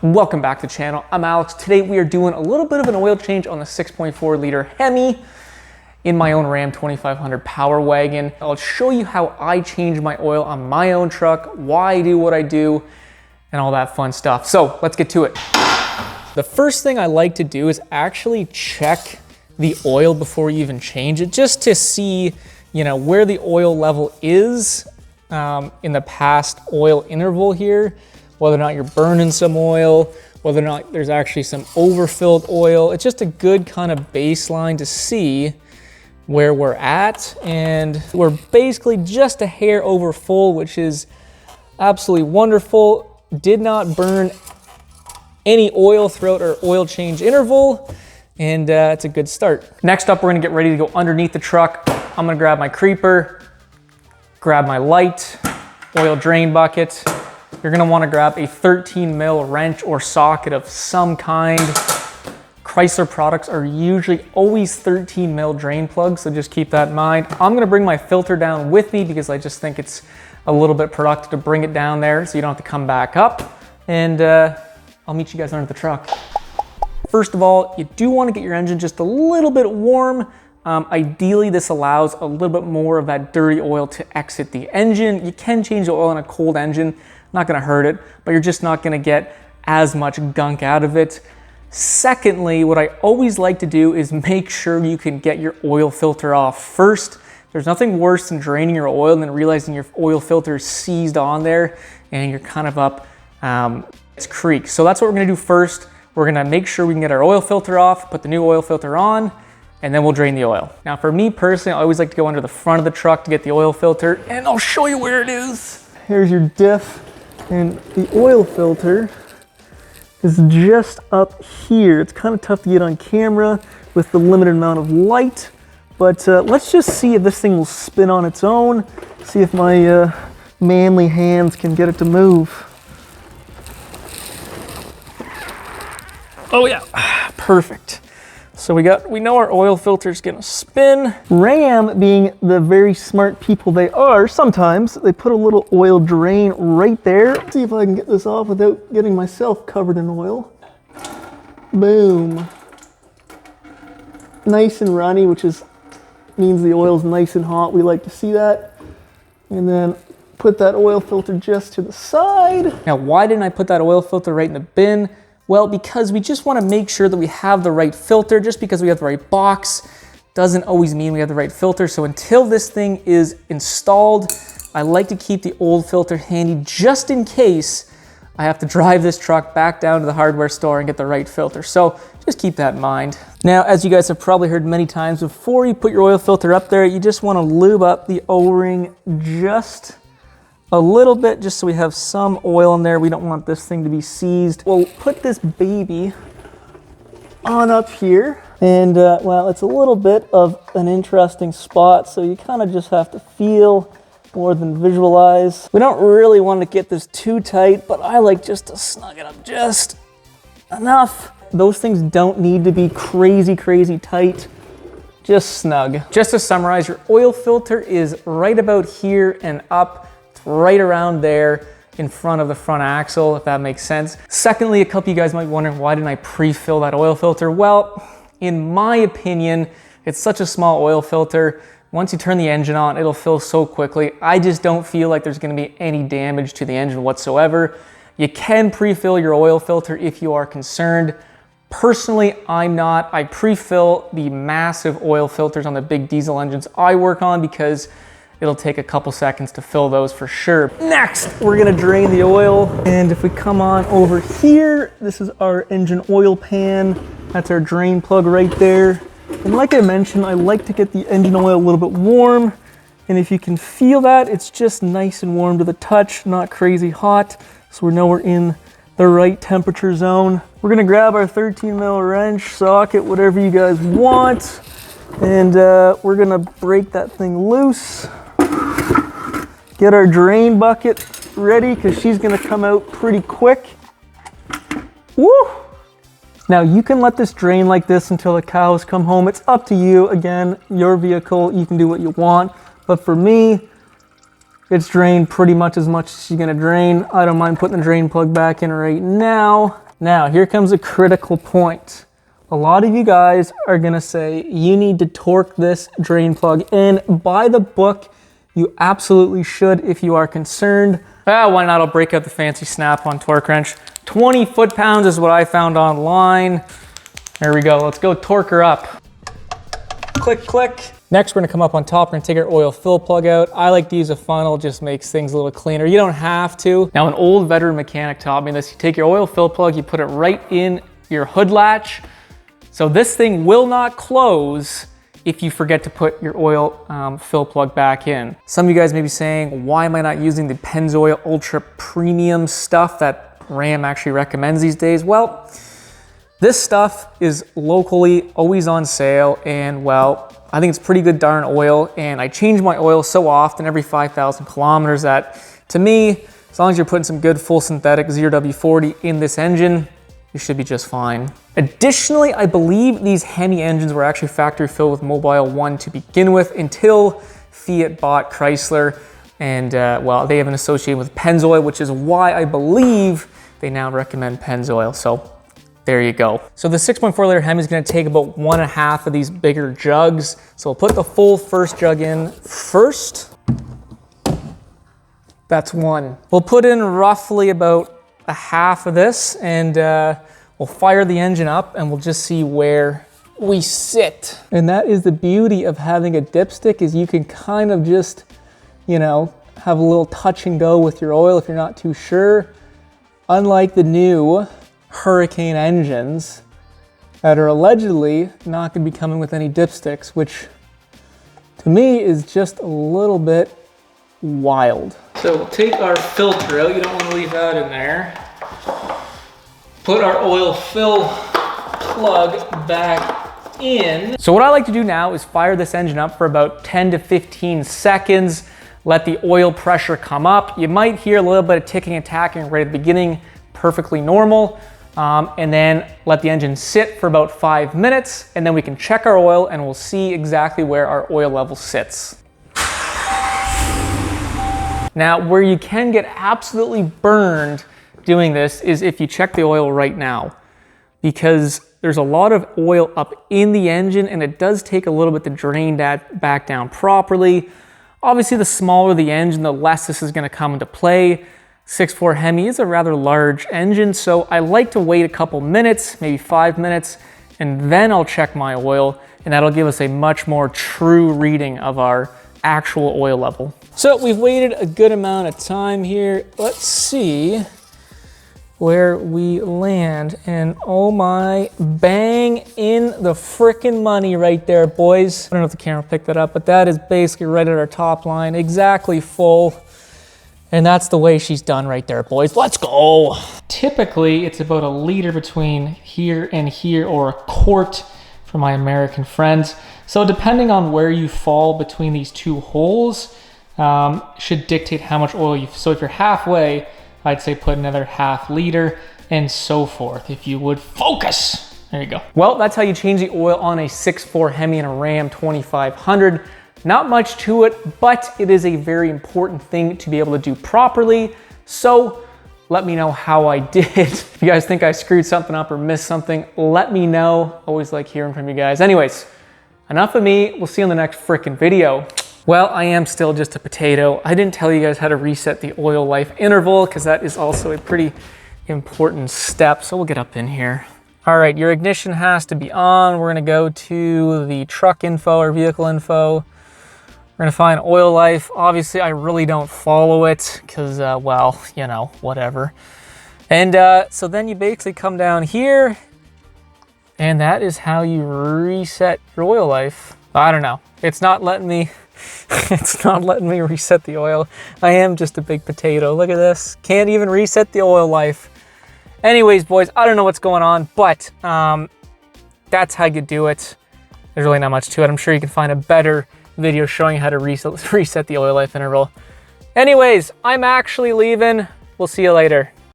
Welcome back to the channel. I'm Alex. Today we are doing a little bit of an oil change on the 6.4 liter Hemi in my own Ram 2500 Power Wagon. I'll show you how I change my oil on my own truck, why I do what I do, and all that fun stuff. So let's get to it. The first thing I like to do is actually check the oil before you even change it, just to see, where the oil level is in the past oil interval here, whether or not you're burning some oil, whether or not there's actually some overfilled oil. It's just a good kind of baseline to see where we're at. And we're basically just a hair over full, which is absolutely wonderful. Did not burn any oil throughout our oil change interval, and it's a good start. Next up, we're gonna get ready to go underneath the truck. I'm gonna grab my creeper, grab my light, oil drain bucket. You're gonna wanna grab a 13 mil wrench or socket of some kind. Chrysler products are usually always 13 mil drain plugs, so just keep that in mind. I'm gonna bring my filter down with me because I just think it's a little bit productive to bring it down there so you don't have to come back up. And I'll meet you guys under the truck. First of all, you do wanna get your engine just a little bit warm. Ideally, this allows a little bit more of that dirty oil to exit the engine. You can change the oil in a cold engine, not gonna hurt it, but you're just not gonna get as much gunk out of it. Secondly, what I always like to do is make sure you can get your oil filter off first. There's nothing worse than draining your oil and then realizing your oil filter is seized on there and you're kind of up its creek. So that's what we're gonna do first. We're gonna make sure we can get our oil filter off, put the new oil filter on, and then we'll drain the oil. Now for me personally, I always like to go under the front of the truck to get the oil filter, and I'll show you where it is. Here's your diff, and the oil filter is just up here. It's kind of tough to get on camera with the limited amount of light, but let's just see if this thing will spin on its own, see if my manly hands can get it to move. Oh yeah, perfect. So we know our oil filter is gonna spin. Ram, being the very smart people they are, sometimes they put a little oil drain right there. Let's see if I can get this off without getting myself covered in oil. Boom. Nice and runny, which means the oil's nice and hot. We like to see that. And then put that oil filter just to the side. Now, why didn't I put that oil filter right in the bin? Well, because we just want to make sure that we have the right filter. Just because we have the right box doesn't always mean we have the right filter. So until this thing is installed, I like to keep the old filter handy just in case I have to drive this truck back down to the hardware store and get the right filter. So just keep that in mind. Now, as you guys have probably heard many times, before you put your oil filter up there, you just want to lube up the O-ring just a little bit, just so we have some oil in there. We don't want this thing to be seized. We'll put this baby on up here. And well, it's a little bit of an interesting spot, so you kind of just have to feel more than visualize. We don't really want to get this too tight, but I like just to snug it up just enough. Those things don't need to be crazy, crazy tight. Just snug. Just to summarize, your oil filter is right about here and up, right around there in front of the front axle, if that makes sense. Secondly, a couple of you guys might be wondering, why didn't I pre-fill that oil filter? Well, in my opinion, it's such a small oil filter. Once you turn the engine on, it'll fill so quickly. I just don't feel like there's gonna be any damage to the engine whatsoever. You can pre-fill your oil filter if you are concerned. Personally, I'm not. I pre-fill the massive oil filters on the big diesel engines I work on because it'll take a couple seconds to fill those for sure. Next, we're gonna drain the oil. And if we come on over here, this is our engine oil pan. That's our drain plug right there. And like I mentioned, I like to get the engine oil a little bit warm. And if you can feel that, it's just nice and warm to the touch, not crazy hot. So we know we're in the right temperature zone. We're gonna grab our 13 mil wrench, socket, whatever you guys want. And we're gonna break that thing loose. Get our drain bucket ready because she's gonna come out pretty quick. Woo! Now you can let this drain like this until the cows come home. It's up to you. Again, your vehicle, you can do what you want. But for me, it's drained pretty much as she's gonna drain. I don't mind putting the drain plug back in right now. Now, here comes a critical point. A lot of you guys are gonna say, you need to torque this drain plug in. By the book, you absolutely should if you are concerned. Why not? I'll break out the fancy snap-on torque wrench. 20 foot-pounds is what I found online. There we go, let's go torque her up. Click, click. Next, we're gonna come up on top, we're gonna take our oil fill plug out. I like to use a funnel, just makes things a little cleaner. You don't have to. Now, an old veteran mechanic taught me this. You take your oil fill plug, you put it right in your hood latch. So this thing will not close if you forget to put your oil fill plug back in. Some of you guys may be saying, why am I not using the Pennzoil Ultra Premium stuff that Ram actually recommends these days? Well, this stuff is locally always on sale, and well, I think it's pretty good darn oil, and I change my oil so often, every 5,000 kilometers, that to me, as long as you're putting some good full synthetic 0W40 in this engine, you should be just fine. Additionally, I believe these Hemi engines were actually factory filled with Mobil 1 to begin with until Fiat bought Chrysler, and well, they have been associated with Pennzoil, which is why I believe they now recommend Pennzoil. So there you go. So the 6.4 liter Hemi is gonna take about 1.5 of these bigger jugs. So we'll put the full first jug in first. That's one. We'll put in roughly about a half of this, and we'll fire the engine up and we'll just see where we sit. And that is the beauty of having a dipstick, is you can kind of just, you know, have a little touch and go with your oil if you're not too sure. Unlike the new Hurricane engines that are allegedly not going to be coming with any dipsticks, which to me is just a little bit wild. So we'll take our filter out. You don't want to leave that in there. Put our oil fill plug back in. So what I like to do now is fire this engine up for about 10 to 15 seconds. Let the oil pressure come up. You might hear a little bit of ticking and tacking right at the beginning, perfectly normal. And then let the engine sit for about 5 minutes, and then we can check our oil and we'll see exactly where our oil level sits. Now, where you can get absolutely burned doing this is if you check the oil right now, because there's a lot of oil up in the engine and it does take a little bit to drain that back down properly. Obviously, the smaller the engine, the less this is going to come into play. 6.4 Hemi is a rather large engine, so I like to wait a couple minutes, maybe 5 minutes, and then I'll check my oil, and that'll give us a much more true reading of our actual oil level. So we've waited a good amount of time here. Let's see where we land, and oh my, bang in the frickin' money right there, boys. I don't know if the camera picked that up, but that is basically right at our top line, exactly full. And that's the way she's done right there, boys. Let's go. Typically, it's about a liter between here and here, or a quart for my American friends. So depending on where you fall between these two holes, should dictate how much oil you, so if you're halfway, I'd say put another ½ liter, and so forth, if you would focus. There you go. Well, that's how you change the oil on a 6.4 Hemi and a Ram 2500. Not much to it, but it is a very important thing to be able to do properly. So let me know how I did. If you guys think I screwed something up or missed something, let me know. Always like hearing from you guys. Anyways, enough of me. We'll see you in the next frickin' video. Well, I am still just a potato. I didn't tell you guys how to reset the oil life interval, because that is also a pretty important step. So we'll get up in here. All right, your ignition has to be on. We're gonna go to the truck info or vehicle info. We're gonna find oil life. Obviously, I really don't follow it because, well, you know, whatever. And so then you basically come down here, and that is how you reset your oil life. I don't know. It's not letting me, it's not letting me reset the oil. I am just a big potato. Look at this. Can't even reset the oil life. Anyways, boys, I don't know what's going on, but that's how you do it. There's really not much to it. I'm sure you can find a better video showing you how to reset the oil life interval. Anyways, I'm actually leaving. We'll see you later.